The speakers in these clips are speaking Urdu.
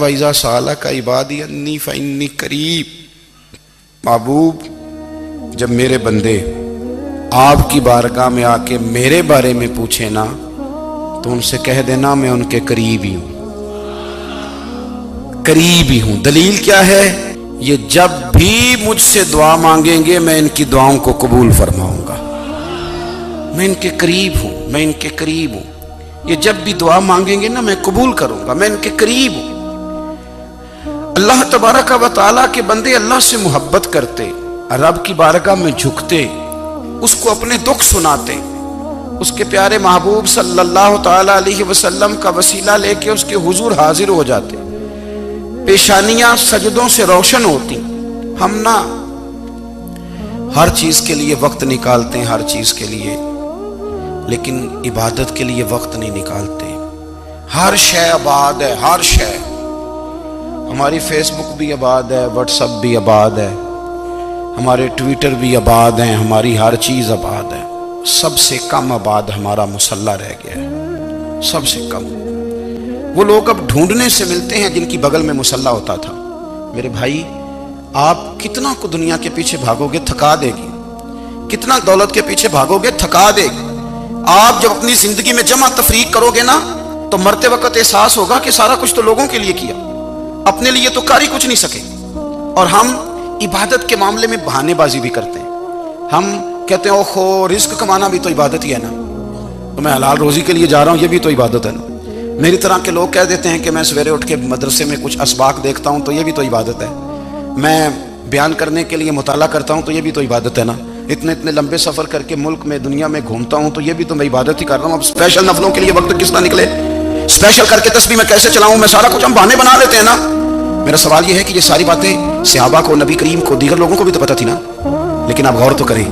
وَإِذَا سَأَلَكَ عِبَادِي أَنِّي فَإِنِّي قَرِيبٌ۔ محبوب جب میرے بندے آپ کی بارگاہ میں آ کے میرے بارے میں پوچھے نا تو ان سے کہہ دینا میں ان کے قریب ہی ہوں، قریب ہی ہوں۔ دلیل کیا ہے؟ یہ جب بھی مجھ سے دعا مانگیں گے میں ان کی دعاؤں کو قبول فرماؤں گا، میں ان کے قریب ہوں، میں ان کے قریب ہوں۔ یہ جب بھی دعا مانگیں گے نا میں قبول کروں گا، میں ان کے قریب ہوں۔ اللہ تبارک و تعالیٰ کے بندے اللہ سے محبت کرتے، رب کی بارگاہ میں جھکتے، اس کو اپنے دکھ سناتے، اس کے پیارے محبوب صلی اللہ تعالیٰ علیہ وسلم کا وسیلہ لے کے اس کے حضور حاضر ہو جاتے، پیشانیاں سجدوں سے روشن ہوتی۔ ہم نا ہر چیز کے لیے وقت نکالتے ہیں، ہر چیز کے لیے، لیکن عبادت کے لیے وقت نہیں نکالتے۔ ہر شے آباد ہے، ہر شے، ہماری فیس بک بھی آباد ہے، واٹس ایپ بھی آباد ہے، ہمارے ٹویٹر بھی آباد ہیں، ہماری ہر چیز آباد ہے۔ سب سے کم آباد ہمارا مصلی رہ گیا ہے، سب سے کم۔ وہ لوگ اب ڈھونڈنے سے ملتے ہیں جن کی بغل میں مصلی ہوتا تھا۔ میرے بھائی آپ کتنا کو دنیا کے پیچھے بھاگو گے تھکا دے گی، کتنا دولت کے پیچھے بھاگو گے تھکا دے گی۔ آپ جب اپنی زندگی میں جمع تفریق کرو گے نا تو مرتے وقت احساس ہوگا کہ سارا کچھ تو لوگوں کے لیے کیا، اپنے لیے تو کاری کچھ نہیں سکے۔ اور ہم عبادت کے معاملے میں بہانے بازی بھی کرتے ہیں۔ ہم کہتے ہیں اوہو رزق کمانا بھی تو عبادت ہی ہے نا، تو میں حلال روزی کے لیے جا رہا ہوں، یہ بھی تو عبادت ہے نا۔ میری طرح کے لوگ کہہ دیتے ہیں کہ میں سویرے اٹھ کے مدرسے میں کچھ اسباق دیکھتا ہوں تو یہ بھی تو عبادت ہے، میں بیان کرنے کے لیے مطالعہ کرتا ہوں تو یہ بھی تو عبادت ہے نا، اتنے لمبے سفر کر کے ملک میں دنیا میں گھومتا ہوں تو یہ بھی تو میں عبادت ہی کر رہا ہوں۔ اب اسپیشل نفلوں کے لیے وقت کس طرح نکلے، اسپیشل کر کے تسبیح میں کیسے چلاؤں، میں سارا کچھ ہم بہانے بنا لیتے ہیں نا۔ میرا سوال یہ ہے کہ یہ ساری باتیں صحابہ کو، نبی کریم کو، دیگر لوگوں کو بھی تو پتہ تھی نا، لیکن آپ غور تو کریں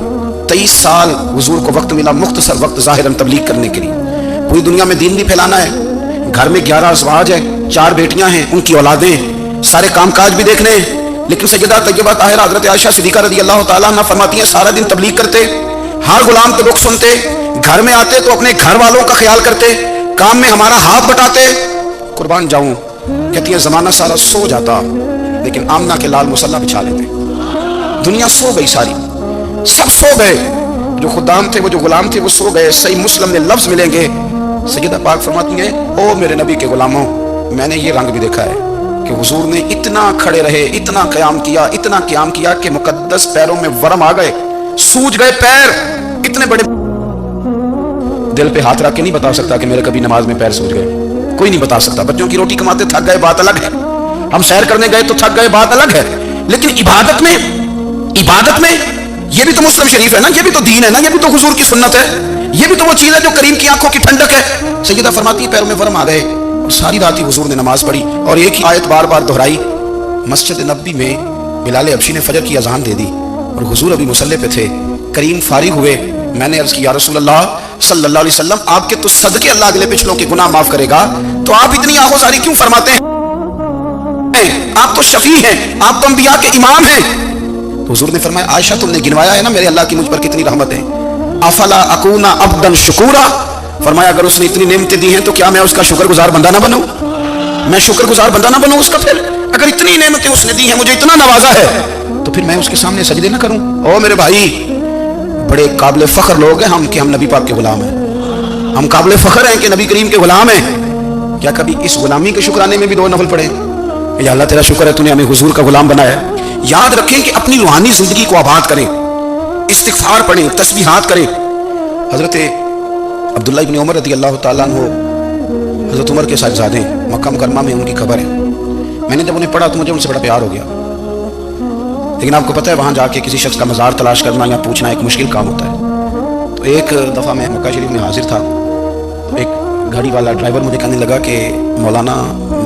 23 سال حضور کو وقت ملا، مختصر وقت ظاہراً تبلیغ کرنے کے لیے، پوری دنیا میں دین بھی پھیلانا ہے۔ گھر میں 11 ازواج ہیں، 4 بیٹیاں ہیں، ان کی اولادیں ہیں، سارے کام کاج بھی دیکھنے ہیں، لیکن سیدہ طیبہ طاہرہ حضرت عائشہ صدیقہ رضی اللہ تعالیٰ عنہ فرماتی ہیں سارا دن تبلیغ کرتے، ہر غلام کے دکھ سنتے، گھر میں آتے تو اپنے گھر والوں کا خیال کرتے، کام میں ہمارا ہاتھ بٹاتے۔ قربان جاؤں، کہتی ہیں زمانہ سارا سو جاتا لیکن آمنہ کے لال مصلی بچھا لیتے۔ دنیا سو گئی، ساری سب سو گئے، جو خدام تھے، وہ جو غلام تھے، وہ سو گئے۔ صحیح مسلم میں لفظ ملیں گے، سیدہ پاک فرماتی ہیں او میرے نبی کے غلاموں، میں نے یہ رنگ بھی دیکھا ہے کہ حضور نے اتنا کھڑے رہے، اتنا قیام کیا، اتنا قیام کیا کہ مقدس پیروں میں ورم آ گئے، سوج گئے پیر، اتنے بڑے۔ دل پہ ہاتھ رکھ کے نہیں بتا سکتا کہ میرے کبھی نماز میں پیر سوج گئے، کوئی نہیں بتا سکتا۔ بچوں کی روٹی کماتے تھک گئے، بات الگ ہے، ہم سیر کرنے گئے تو تھک گئے، بات الگ ہے، لیکن عبادت میں یہ بھی تو مسلم شریف ہے نا، یہ بھی تو دین ہے نا، یہ بھی تو حضور کی سنت ہے، یہ بھی تو وہ چیز ہے جو کریم کی آنکھوں کی ٹھنڈک ہے۔ سیدہ فرماتی ہے پیروں میں ورم آ گئے، ساری رات ہی حضور نے نماز پڑھی اور ایک ہی آیت بار بار دہرائی۔ مسجد نبوی میں بلال حبشی نے فجر کی اذان دے دی اور حضور ابھی مصلی پہ تھے، کریم فارغ ہوئے، میں نے عرض کی یا رسول اللہ صلی اللہ علیہ وسلم آپ کے تو صدقے اللہ اگلے پچھلوں کے گناہ معاف کرے گا، تو آپ اتنی آہوزاری کیوں فرماتے ہیں؟ آپ تو شفیع ہیں، آپ تو انبیاء کے امام ہیں۔ تو حضور نے فرمایا عائشہ تم نے گنوایا ہے نا میرے اللہ کی مجھ پر کتنی رحمت ہے، افلا اکونا عبدا شکورا، فرمایا اگر اس نے اتنی نعمتیں دی ہیں تو کیا میں اس کا شکر گزار بندہ نہ بنوں، میں شکر گزار بندہ نہ بنوں اس کا؟ پھر اگر اتنی نعمتیں اس نے دی ہیں، مجھے اتنا نوازا ہے، تو پھر میں اس کے سامنے سجدے نہ کروں؟ او میرے بھائی، بڑے قابل فخر لوگ ہیں ہم کہ ہم نبی پاک کے غلام ہیں، ہم قابل فخر ہیں کہ نبی کریم کے غلام ہیں۔ کیا کبھی اس غلامی کے شکرانے میں بھی 2 نفل پڑھے؟ یا اللہ تیرا شکر ہے تو نے ہمیں حضور کا غلام بنایا ہے۔ یاد رکھیں کہ اپنی روحانی زندگی کو آباد کریں، استغفار پڑھیں، تسبیحات کریں۔ حضرت عبداللہ ابن عمر رضی اللہ تعالیٰ عنہ حضرت عمر کے صاحبزادے ہیں، مکہ مکرمہ میں ان کی قبر ہے۔ میں نے جب انہیں پڑھا تو مجھے ان سے بڑا پیار ہو گیا، لیکن آپ کو پتہ ہے وہاں جا کے کسی شخص کا مزار تلاش کرنا یا پوچھنا ایک مشکل کام ہوتا ہے۔ تو ایک دفعہ میں مکہ شریف میں حاضر تھا، ایک گاڑی والا ڈرائیور مجھے کہنے لگا کہ مولانا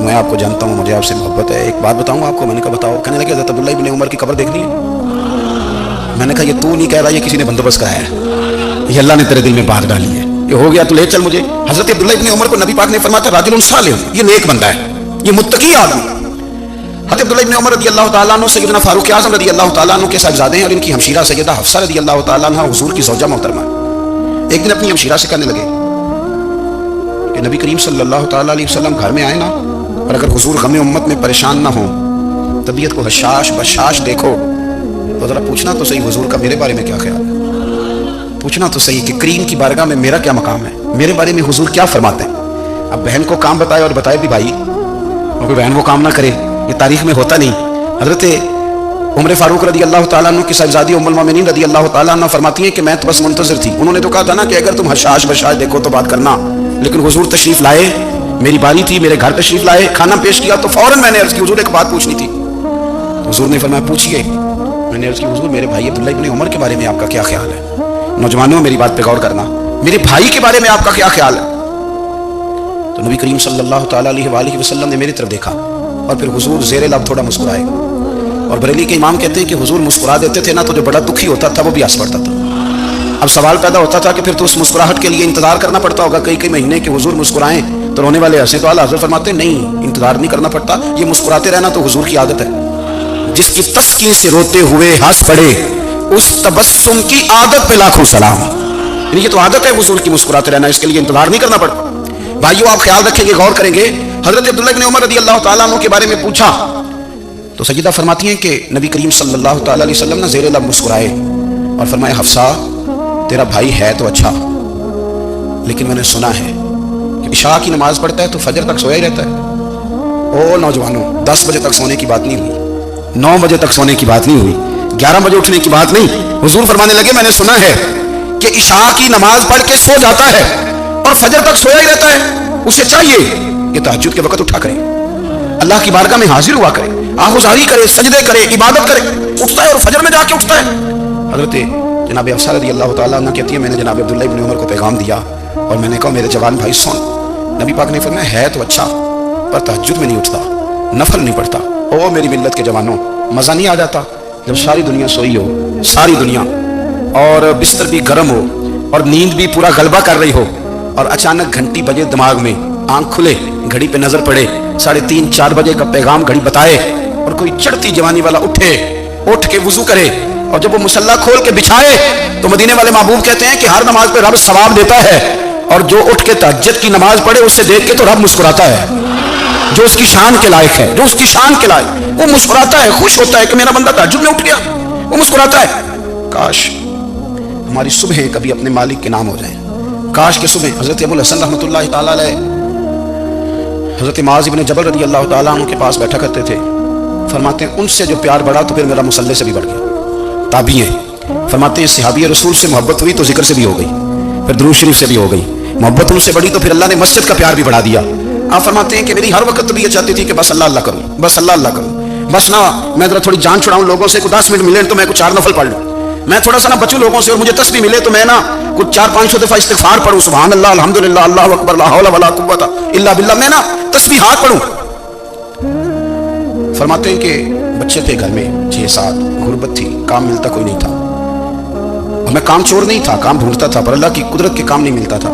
میں آپ کو جانتا ہوں، مجھے آپ سے محبت ہے، ایک بات بتاؤں آپ کو؟ میں نے کہا بتاؤ۔ کہنے لگا حضرت عبداللہ ابن عمر کی قبر دیکھنی ہے؟ میں نے کہا یہ تو نہیں کہہ رہا، یہ کسی نے بندوبست کرایا ہے، یہ اللہ نے تیرے دل میں بات ڈالی ہے، یہ ہو گیا تو لے چل مجھے۔ حضرت عبداللہ ابن عمر کو نبی پاک نے فرمایا تھا راجل صالح، یہ نیک بندہ ہے، یہ متقی آدمی۔ حضرت عبداللہ ابن عمر رضی اللہ تعالیٰ عنہ سیدنا فاروق اعظم رضی اللہ تعالیٰ عنہ کے صاحبزادے ہیں اور ان کی ہمشیرہ سیدہ حفصہ رضی اللہ تعالیٰ عنہ حضور کی زوجہ محترمہ۔ ایک دن اپنی ہمشیرہ سے کہنے لگے کہ نبی کریم صلی اللہ تعالیٰ علیہ وسلم گھر میں آئے نا اور اگر حضور غم امت میں پریشان نہ ہوں، طبیعت کو حشاش بشاش دیکھو، تو ذرا پوچھنا تو صحیح حضور کا میرے بارے میں کیا خیال ہے، پوچھنا تو صحیح کہ کریم کی بارگاہ میں میرا کیا مقام ہے، میرے بارے میں حضور کیا فرماتے ہیں۔ اب بہن کو کام بتائے اور بتائے بھی بھائی، اور کوئی بہن وہ کام نہ کرے، یہ تاریخ میں ہوتا نہیں۔ حضرت عمر فاروق رضی اللہ تعالیٰ عنہ کی صاحبزادی ام المومنین رضی اللہ تعالیٰ عنہ فرماتی ہیں کہ میں تو بس منتظر تھی، انہوں نے تو کہا تھا نا کہ اگر تم حشاش بشاش دیکھو تو بات کرنا، لیکن حضور تشریف لائے، میری باری تھی، میرے گھر تشریف لائے، کھانا پیش کیا تو فوراً میں نے عرض کی حضور ایک بات پوچھنی تھی۔ حضور نے فرمایا پوچھیے۔ میں نے عرض کی حضور میرے بھائی عبداللہ ابن عمر کے بارے میں آپ کا کیا خیال ہے؟ نوجوانوں میری بات پہ غور کرنا، میرے بھائی کے بارے میں آپ کا کیا خیال ہے؟ تو نبی کریم صلی اللہ تعالیٰ علیہ وآلہ وسلم نے میری طرف دیکھا اور پھر حضور زیر لب تھوڑا مسکرائے، اور بریلی کے امام کہتے ہیں کہ حضور مسکرا دیتے تھے نا تو جو بڑا دکھی ہوتا تھا وہ بھی ہنس پڑتا تھا۔ اب سوال پیدا ہوتا تھا کہ پھر تو اس مسکراہٹ کے لیے انتظار کرنا پڑتا ہوگا کئی مہینے کہ حضور مسکرائیں تو رونے والے ہنسیں، تو اعلیٰ حضرت فرماتے ہیں نہیں، انتظار نہیں کرنا پڑتا، یہ مسکراتے رہنا تو حضور کی عادت ہے۔ جس کی تسکین سے روتے ہوئے ہنس پڑے اس تبسم کی عادت پہ لاکھوں سلام، یعنی یہ تو عادت ہے حضور کی مسکراتے رہنا، اس کے لیے انتظار نہیں کرنا پڑتا۔ بھائیو آپ خیال رکھیں گے، غور کریں گے، حضرت عبداللہ بن عمر رضی اللہ تعالیٰ عنہ کے بارے میں پوچھا تو سیدہ فرماتی ہیں کہ نبی کریم صلی اللہ تعالیٰ علیہ وسلم نے زیر لب مسکرائے اور فرمایا حفصہ تیرا بھائی ہے تو اچھا، لیکن میں نے سنا ہے کہ عشاء کی نماز پڑھتا ہے تو فجر تک سویا ہی رہتا ہے۔ او نوجوانوں، 10 بجے تک سونے کی بات نہیں ہوئی، 9 بجے تک سونے کی بات نہیں ہوئی، 11 بجے اٹھنے کی بات نہیں۔ حضور فرمانے لگے میں نے سنا ہے کہ عشاء کی نماز پڑھ کے سو جاتا ہے اور فجر تک سویا ہی رہتا ہے، اسے چاہیے کہ تہجد کے وقت اٹھا کرے، اللہ کی بارگاہ میں حاضر ہوا کرے، آہوزاری کرے، سجدے کرے، عبادت کرے، اٹھتا ہے اور فجر میں جا کے اٹھتا ہے۔ حضرت جناب حفصہ رضی اللہ تعالیٰ عنہ کہتی ہے میں نے جناب عبداللہ ابن عمر کو پیغام دیا اور میں نے کہا میرے جوان بھائی سن، نبی پاک نے فرمایا ہے تو اچھا پر تہجد میں نہیں اٹھتا، نفل نہیں پڑھتا۔ او میری ملت کے جوانوں، مزہ نہیں آ جاتا جب ساری دنیا سوئی ہو، ساری دنیا، اور بستر بھی گرم ہو اور نیند بھی پورا غلبہ کر رہی ہو، اور اچانک گھنٹی بجے دماغ میں، آنکھ کھلے، گھڑی پہ نظر پڑے، 3:30 4 بجے کا پیغام گھڑی بتائے، اور کوئی چڑھتی جوانی والا اٹھ کے وضو کرے، اور جب وہ مصلی کھول کے بچھائے تو مدینے والے محبوب کہتے ہیں کہ ہر نماز پہ رب ثواب دیتا ہے، اور جو اٹھ کے تہجد کی نماز پڑھے اسے دیکھ کے تو رب مسکراتا ہے، جو اس کی شان کے لائق ہے، جو اس کی شان کے لائق، وہ مسکراتا ہے، خوش ہوتا ہے کہ میرا بندہ تہجد میں اٹھ گیا، وہ مسکراتا ہے۔ کاش ہماری صبحیں کبھی اپنے مالک کے نام ہو جائیں، کاش کے صبح۔ حضرت ابو الحسن رحمۃ اللہ تعالیٰ علیہ حضرت معاذ ابن جبل رضی اللہ تعالیٰ عنہ کے پاس بیٹھا کرتے تھے، فرماتے ہیں ان سے جو پیار بڑھا تو پھر میرا مصلی سے بھی بڑھ گیا۔ تابعی ہیں، فرماتے ہیں صحابی رسول سے محبت ہوئی تو ذکر سے بھی ہو گئی، پھر درود شریف سے بھی ہو گئی، محبت ان سے بڑھی تو پھر اللہ نے مسجد کا پیار بھی بڑھا دیا۔ آپ فرماتے ہیں کہ میری ہر وقت طبیعت چاہتی تھی کہ بس اللہ اللہ کروں، بس اللہ اللہ کروں، بس نہ میں ذرا تھوڑی جان چھڑاؤں لوگوں سے، 10 منٹ ملے تو میں کچھ 4 نفل پڑھ لوں، میں تھوڑا سا نہ بچوں لوگوں سے، اور مجھے تسبیح ملے تو میں نا کچھ 400-500 دفعہ استغفار پڑھوں، سبحان اللہ، الحمدللہ، اللہ اکبر، لا حول ولا قوت الا باللہ، میں نا تسبیحات پڑھوں۔ فرماتے ہیں کہ بچے تھے گھر میں 6-7، غربت تھی، کام ملتا کوئی نہیں تھا، اور میں کام چور نہیں تھا، کام ڈھونڈتا تھا، پر اللہ کی قدرت کے کام نہیں ملتا تھا۔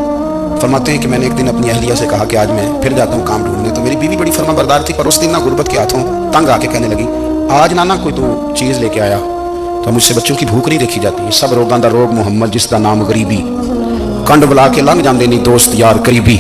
فرماتے ہیں کہ میں نے ایک دن اپنی اہلیہ سے کہا کہ آج میں پھر جاتا ہوں کام ڈھونڈنے، تو میری بیوی بڑی فرما بردار تھی، پر اس دن نا غربت کے ہاتھوں تنگ آ کے کہنے لگی آج نانا کوئی تو چیز لے کے آیا، تو مجھ سے بچوں کی بھوک نہیں دیکھی جاتی، سب روگاں دا روگ محمد جس دا نام غریبی، کنڈ بلا کے لنگ جاندے نہیں دوست یار قریبی،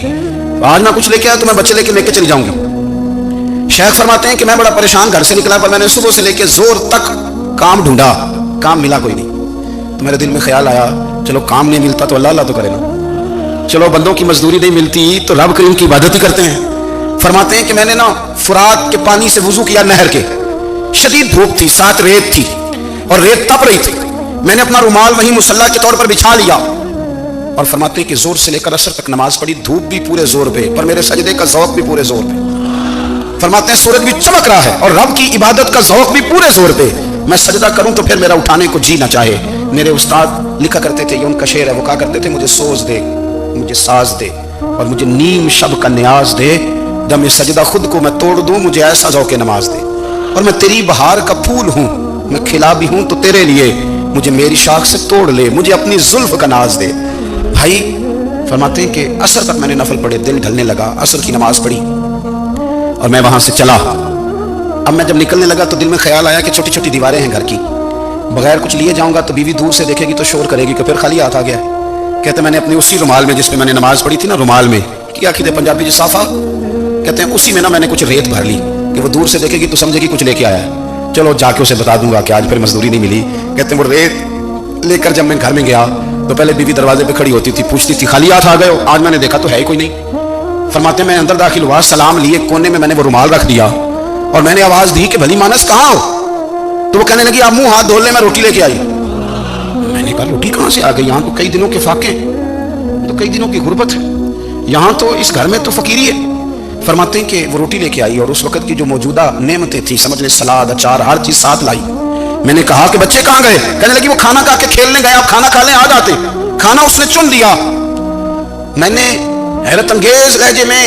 آج نہ کچھ لے کے آیا تو میں بچے لے کے چلی جاؤں گی۔ شیخ فرماتے ہیں کہ میں بڑا پریشان گھر سے نکلا، پر میں نے صبح سے لے کے زور تک کام ڈھونڈا، کام ملا کوئی نہیں، تو میرے دل میں خیال آیا چلو کام نہیں ملتا تو اللہ اللہ تو کرے نا، چلو بندوں کی مزدوری نہیں ملتی تو رب کریم کی عبادت ہی کرتے ہیں۔ فرماتے ہیں کہ میں نے نا فرات کے پانی سے وضو کیا، نہر کے، شدید دھوپ تھی، ساتھ ریت تھی اور ریت تپ رہی تھی، میں نے اپنا رومال وہیں مصلی کے طور پر بچھا لیا، اور فرماتے ہیں کہ زور سے لے کر عصر تک نماز پڑھی، دھوپ بھی پورے زور پہ، پر میرے سجدے کا ذوق بھی پورے زور پہ۔ فرماتے ہیں سورج بھی چمک رہا ہے اور رب کی عبادت کا ذوق بھی پورے زور پہ، میں سجدہ کروں تو پھر میرا اٹھانے کو جی نہ چاہے۔ میرے استاد لکھا کرتے تھے، یہ ان کا شعر ہے، وہ کہا کرتے تھے مجھے سوز دے، مجھے ساز دے، اور مجھے نیم شب کا نیاز دے، دم سجدہ خود کو میں توڑ دوں، مجھے ایسا ذوق نماز دے، اور میں تیری بہار کا پھول ہوں، میں کھلا بھی ہوں تو تیرے لیے، مجھے میری شاخ سے توڑ لے، مجھے اپنی زلف کا ناز دے۔ بھائی فرماتے ہیں کہ عصر تک میں نے نفل پڑھے، دل ڈھلنے لگا، عصر کی نماز پڑھی اور میں وہاں سے چلا۔ اب میں جب نکلنے لگا تو دل میں خیال آیا کہ چھوٹی چھوٹی دیواریں ہیں گھر کی، بغیر کچھ لیے جاؤں گا تو بیوی دور سے دیکھے گی تو شور کرے گی کہ پھر خالی ہاتھ آ گیا۔ کہتے میں نے اپنی اسی رومال میں جس پہ میں نے نماز پڑھی تھی نا، رومال میں کیا کہتے پنجابی جی صافا، کہتے ہیں اسی میں نا میں نے کچھ ریت بھر لی کہ وہ دور سے دیکھے گی تو سمجھے گی کچھ لے کے آیا ہے، چلو جا کے اسے بتا دوں گا کہ آج پھر مزدوری نہیں ملی۔ کہتے ہیں وہ ریت لے کر جب میں گھر میں گیا تو پہلے بیوی دروازے پہ کھڑی ہوتی تھی، پوچھتی تھی خالی ہاتھ آ گئے ہو؟ آج میں نے دیکھا تو ہے ہی کوئی نہیں۔ فرماتے ہیں میں اندر داخل ہوا، سلام لیے، کونے میں نے وہ رومال رکھ دیا اور میں نے آواز دی کہ بھلی مانس کہاں ہو؟ تو وہ کہنے لگی آپ منہ ہاتھ دھو لیں، میں روٹی لے کے آئی۔ میں نے کہا روٹی کہاں سے آ گئی؟ یہاں تو کئی دنوں کے فاقے، تو کئی دنوں کی غربت ہے، یہاں تو اس گھر میں تو فقیری ہے۔ فرماتے ہیں کہ وہ روٹی لے کے آئی اور اس وقت کی جو موجودہ نعمتیں تھیں، سمجھ لیں سلاد، اچار، ہر چیز ساتھ لائی۔ میں نے کہا کہ بچے کہاں گئے؟ کہنے لگی وہ کھانا کھا کے کھیلنے گئے، آپ کھانا کھا لیں آ جاتے۔ کھانا اس نے چن دیا۔ میں نے حیرت انگیز لہجے میں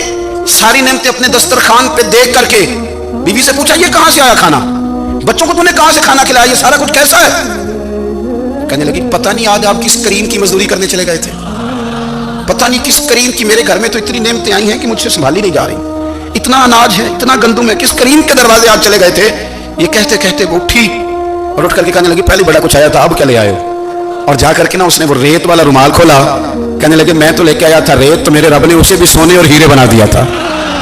ساری نعمتیں اپنے دسترخوان پہ دیکھ کر کے بیوی سے پوچھا یہ کہاں سے آیا کھانا؟ بچوں کو تو نے کہاں سے کھانا کھلایا؟ یہ سارا کچھ کیسا ہے؟ کہنے لگی پتہ نہیں آج آپ کس کریم کی مزدوری کرنے چلے گئے تھے، پتہ نہیں کس کریم کی، میرے گھر میں تو اتنی نعمتیں آئی ہیں کہ مجھ سے سنبھالی نہیں جا رہی، اتنا اناج ہے، اتنا گندم ہے، کس کریم کے دروازے آپ چلے گئے تھے؟ یہ کہتے کہتے وہ اٹھی اور اٹھ کر کے کہنے لگی پہلے بڑا کچھ آیا تھا، اب کیا لے آئے ہو؟ اور جا کر کے نا اس نے وہ ریت والا رومال کھولا، کہنے لگے میں تو لے کے آیا تھا ریت، تو میرے رب نے اسے بھی سونے اور ہیرے بنا دیا تھا۔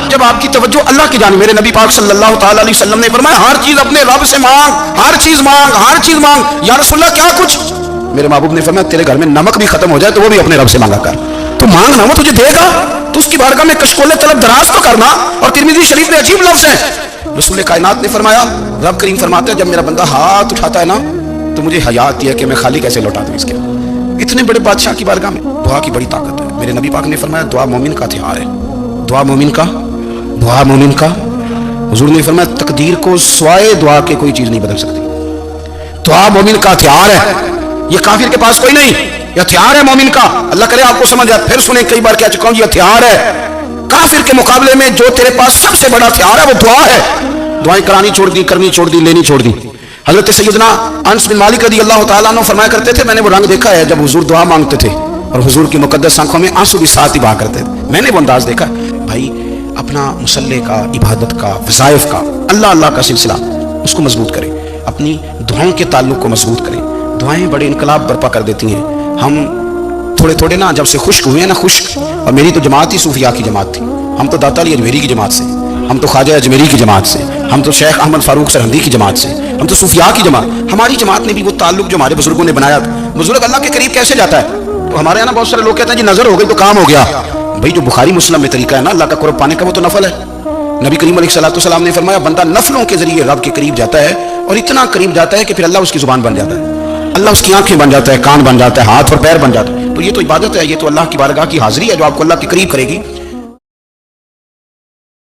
جب آپ کی توجہ اللہ کی جانب، میرے نبی پاک صلی اللہ تعالی علیہ وسلم نے فرمایا ہر چیز اپنے رب سے مانگ، ہر چیز مانگ، ہر چیز مانگ۔ یا رسول اللہ کیا کچھ؟ میرے محبوب نے فرمایا تیرے گھر میں نمک بھی ختم ہو جائے تو وہ بھی اپنے رب سے مانگا کر، تو مانگنا وہ تجھے دے گا، تو اس کی بارگاہ میں کشکول طلب دراز تو کرنا۔ اور ترمذی شریف میں عجیب لفظ ہے، رسول کائنات نے فرمایا، رب کریم فرماتا ہے جب میرا بندہ ہاتھ اٹھاتا ہے نا تو مجھے حیا آتی ہے کہ میں خالی کیسے لوٹا دوں اس کے۔ اتنے بڑے بادشاہ کی بارگاہ میں دعا کی بڑی طاقت ہے۔ میرے نبی پاک نے فرمایا دعا مومن کا ہتھیار ہے، دعا مومن کا، دعا مومن کا۔ حضور نے فرمایا تقدیر کو سوائے دعا کے کوئی چیز نہیں بدل سکتی، دعا مومن کا ہتھیار ہے، یہ کافر کے پاس کوئی نہیں، یہ ہتھیار ہے مومن کا۔ اللہ کرے آپ کو سمجھ آئے، پھر سنیں کئی بار کہہ چکا ہوں یہ ہتھیار ہے۔ کافر کے مقابلے میں جو تیرے پاس سب سے بڑا ہتھیار ہے وہ دعا ہے۔ دعائیں کرانی چھوڑ دی، کرنی چھوڑ دی، لینی چھوڑ دی۔ حضرت سیدنا انس بن مالک رضی اللہ تعالیٰ عنہ فرمایا کرتے تھے میں نے وہ رنگ دیکھا ہے جب حضور دعا مانگتے تھے اور حضور کی مقدس آنکھوں میں آنسو بھی ساتھ ہی بہا کرتے تھے، میں نے وہ انداز دیکھا۔ بھائی اپنا مصلے کا، عبادت کا، وظائف کا، اللہ اللہ کا سلسلہ اس کو مضبوط کریں، اپنی دعاؤں کے تعلق کو مضبوط کریں۔ دعائیں بڑے انقلاب برپا کر دیتی ہیں۔ ہم تھوڑے تھوڑے نا جب سے خشک ہوئے ہیں نا، خشک، اور میری تو جماعت ہی صوفیاء کی جماعت تھی، ہم تو داتا علی اجمیری کی جماعت سے، ہم تو خواجہ اجمیری کی جماعت سے، ہم تو شیخ احمد فاروق سرہندی کی جماعت سے، ہم تو صوفیاء کی جماعت۔ ہماری جماعت نے بھی وہ تعلق جو ہمارے بزرگوں نے بنایا تھا، بزرگ اللہ کے قریب کیسے جاتا ہے؟ تو ہمارے یہاں بہت سارے لوگ کہتے ہیں جی نظر ہو گئی تو کام ہو گیا۔ بھائی جو بخاری مسلم میں طریقہ ہے نا اللہ کا قرب پانے کا وہ تو نفل ہے۔ نبی کریم علیہ الصلوۃ والسلام نے فرمایا بندہ نفلوں کے ذریعے رب کے قریب جاتا ہے اور اتنا قریب جاتا ہے کہ پھر اللہ اس کی زبان بن جاتا ہے، اللہ اس کی آنکھیں بن جاتا ہے، کان بن جاتا ہے، ہاتھ اور پیر بن جاتا ہے۔ تو یہ تو عبادت ہے، یہ تو اللہ کی بارگاہ کی حاضری ہے جو آپ کو اللہ کے قریب کرے گی۔